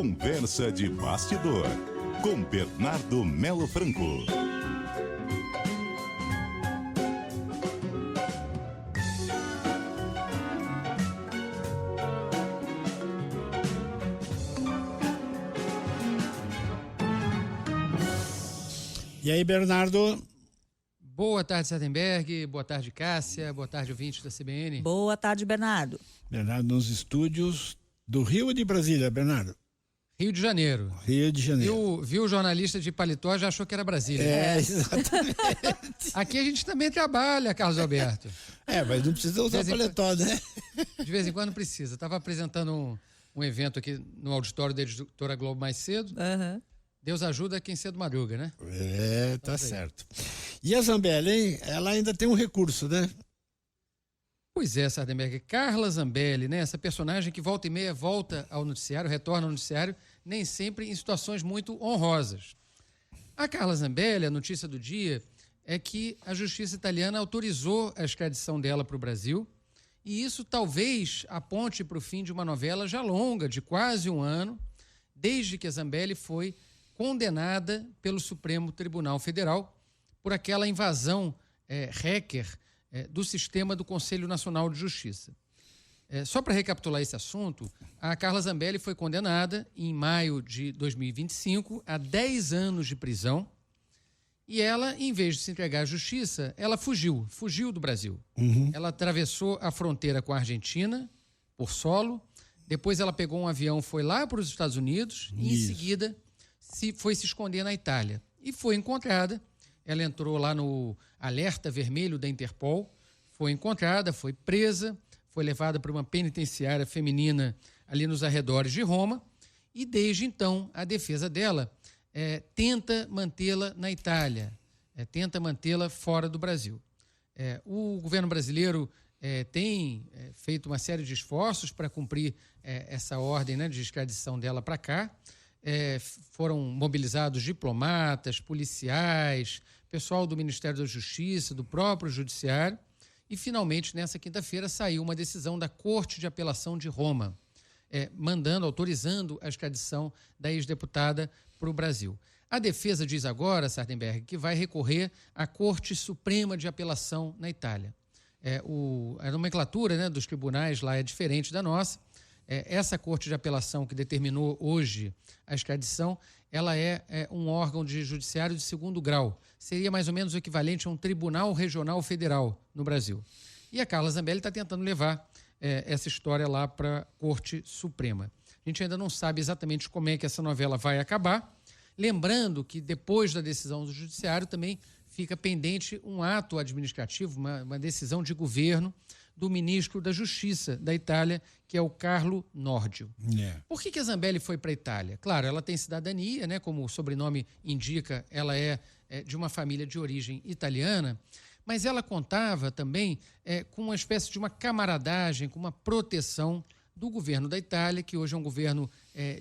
Conversa de bastidor com Bernardo Melo Franco. E aí, Bernardo? Boa tarde, Sardenberg. Boa tarde, Cássia. Boa tarde, ouvintes da CBN. Boa tarde, Bernardo. Bernardo, nos estúdios do Rio e de Brasília, Bernardo. Rio de Janeiro. Rio de Janeiro. Viu o jornalista de paletó, já achou que era Brasília. Exatamente. Aqui a gente também trabalha, Carlos Alberto. Mas não precisa usar paletó, né? De vez em quando precisa. Estava apresentando um evento aqui no auditório da Editora Globo mais cedo. Deus ajuda quem cedo madruga, né? Tá certo. E a Zambelli, hein? Ela ainda tem um recurso, né? Pois é, Sardenberg. Carla Zambelli, né? Essa personagem que volta e meia volta ao noticiário, retorna ao noticiário, nem sempre em situações muito honrosas. A Carla Zambelli, a notícia do dia é que a justiça italiana autorizou a extradição dela para o Brasil, e isso talvez aponte para o fim de uma novela já longa, de quase um ano, desde que a Zambelli foi condenada pelo Supremo Tribunal Federal por aquela invasão hacker do sistema do Conselho Nacional de Justiça. Só para recapitular esse assunto, a Carla Zambelli foi condenada em maio de 2025 a 10 anos de prisão, e ela, em vez de se entregar à justiça, ela fugiu do Brasil. Ela atravessou a fronteira com a Argentina por solo, depois ela pegou um avião, foi lá para os Estados Unidos e em seguida foi se esconder na Itália. E foi encontrada, ela entrou lá no alerta vermelho da Interpol, foi encontrada, foi presa, foi levada para uma penitenciária feminina ali nos arredores de Roma, e desde então a defesa dela tenta mantê-la na Itália, tenta mantê-la fora do Brasil. O governo brasileiro tem feito uma série de esforços para cumprir essa ordem, né, de extradição dela para cá. Foram mobilizados diplomatas, policiais, pessoal do Ministério da Justiça, do próprio Judiciário, e finalmente nessa quinta-feira saiu uma decisão da Corte de Apelação de Roma, autorizando a extradição da ex-deputada para o Brasil. A defesa diz agora, Sardenberg, que vai recorrer à Corte Suprema de Apelação na Itália. A nomenclatura, né, dos tribunais lá é diferente da nossa. Essa Corte de Apelação que determinou hoje a extradição, ela é um órgão de judiciário de segundo grau. Seria mais ou menos o equivalente a um tribunal regional federal no Brasil. E a Carla Zambelli está tentando levar essa história lá para a Corte Suprema. A gente ainda não sabe exatamente como é que essa novela vai acabar. Lembrando que depois da decisão do judiciário também fica pendente um ato administrativo, uma decisão de governo do ministro da Justiça da Itália, que é o Carlo Nordio. Por que a Zambelli foi para a Itália? Claro, ela tem cidadania, né, como o sobrenome indica, ela é de uma família de origem italiana, mas ela contava também com uma espécie de uma camaradagem, com uma proteção do governo da Itália, que hoje é um governo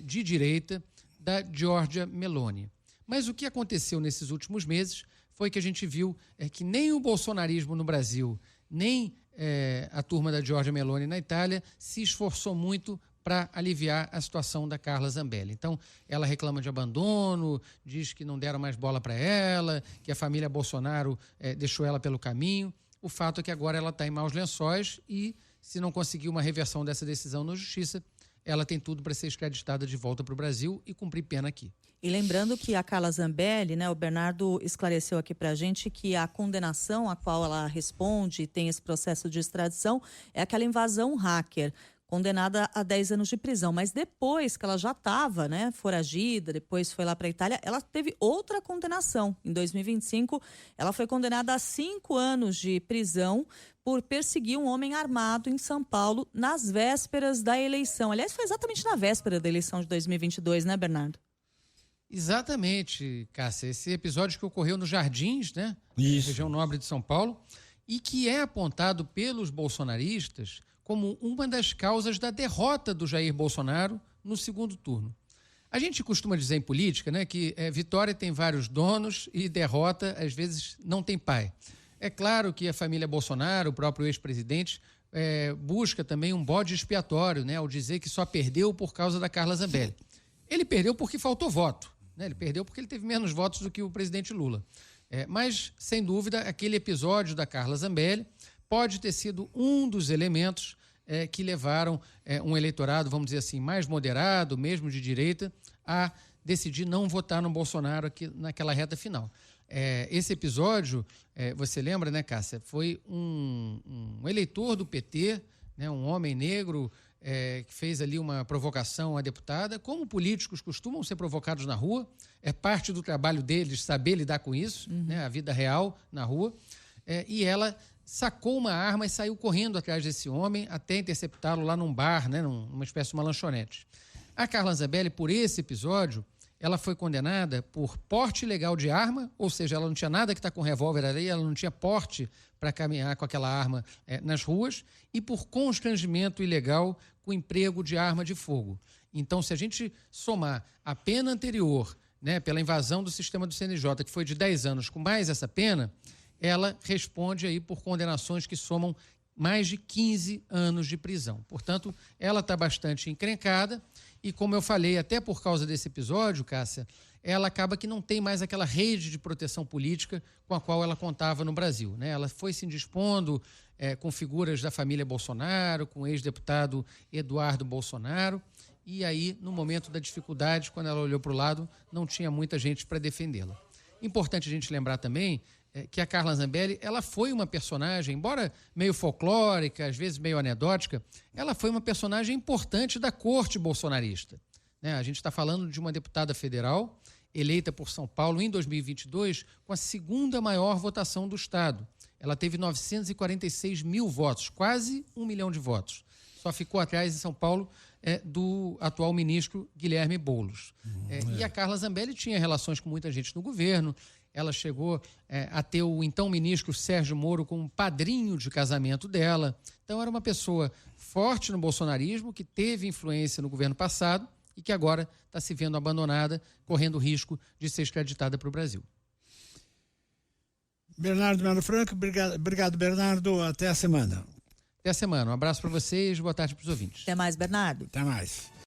de direita, da Giorgia Meloni. Mas o que aconteceu nesses últimos meses foi que a gente viu que nem o bolsonarismo no Brasil, nem a turma da Giorgia Meloni na Itália se esforçou muito para aliviar a situação da Carla Zambelli. Então, ela reclama de abandono, diz que não deram mais bola para ela, que a família Bolsonaro deixou ela pelo caminho. O fato é que agora ela está em maus lençóis e, se não conseguir uma reversão dessa decisão na Justiça, ela tem tudo para ser extraditada de volta para o Brasil e cumprir pena aqui. E lembrando que a Carla Zambelli, né, o Bernardo esclareceu aqui pra gente que a condenação a qual ela responde, tem esse processo de extradição, é aquela invasão hacker, condenada a 10 anos de prisão. Mas depois que ela já estava, né, foragida, depois foi lá para a Itália, ela teve outra condenação. Em 2025, ela foi condenada a 5 anos de prisão por perseguir um homem armado em São Paulo nas vésperas da eleição. Aliás, foi exatamente na véspera da eleição de 2022, né, Bernardo? Exatamente, Cássia. Esse episódio que ocorreu nos Jardins, né? Isso. Região nobre de São Paulo, e que é apontado pelos bolsonaristas como uma das causas da derrota do Jair Bolsonaro no segundo turno. A gente costuma dizer em política, né, que vitória tem vários donos e derrota, às vezes, não tem pai. É claro que a família Bolsonaro, o próprio ex-presidente, busca também um bode expiatório, né, ao dizer que só perdeu por causa da Carla Zambelli. Ele perdeu porque faltou voto, né? Ele perdeu porque ele teve menos votos do que o presidente Lula. Mas, sem dúvida, aquele episódio da Carla Zambelli pode ter sido um dos elementos que levaram um eleitorado, vamos dizer assim, mais moderado, mesmo de direita, a decidir não votar no Bolsonaro aqui naquela reta final. Esse episódio, você lembra, né, Cássia? Foi um eleitor do PT, né, um homem negro, que fez ali uma provocação à deputada. Como políticos costumam ser provocados na rua, é parte do trabalho deles saber lidar com isso, né, a vida real na rua, e ela sacou uma arma e saiu correndo atrás desse homem até interceptá-lo lá num bar, né, numa espécie de uma lanchonete. A Carla Zambelli, por esse episódio, ela foi condenada por porte ilegal de arma, ou seja, ela não tinha nada que está com revólver ali, ela não tinha porte para caminhar com aquela arma nas ruas, e por constrangimento ilegal com emprego de arma de fogo. Então, se a gente somar a pena anterior, né, pela invasão do sistema do CNJ, que foi de 10 anos, com mais essa pena, ela responde aí por condenações que somam mais de 15 anos de prisão. Portanto, ela está bastante encrencada e, como eu falei, até por causa desse episódio, Cássia, ela acaba que não tem mais aquela rede de proteção política com a qual ela contava no Brasil, né? Ela foi se indispondo com figuras da família Bolsonaro, com o ex-deputado Eduardo Bolsonaro, e aí, no momento da dificuldade, quando ela olhou para o lado, não tinha muita gente para defendê-la. Importante a gente lembrar também que a Carla Zambelli, ela foi uma personagem, embora meio folclórica, às vezes meio anedótica, ela foi uma personagem importante da corte bolsonarista, né? A gente está falando de uma deputada federal eleita por São Paulo em 2022 com a segunda maior votação do Estado. Ela teve 946 mil votos, quase 1 milhão de votos. Só ficou atrás em São Paulo do atual ministro Guilherme Boulos. E a Carla Zambelli tinha relações com muita gente no governo. Ela chegou a ter o então ministro Sérgio Moro como padrinho de casamento dela. Então, era uma pessoa forte no bolsonarismo, que teve influência no governo passado e que agora está se vendo abandonada, correndo risco de ser extraditada para o Brasil. Bernardo Melo Franco, obrigado, Bernardo. Até a semana. Até a semana. Um abraço para vocês, boa tarde para os ouvintes. Até mais, Bernardo. Até mais.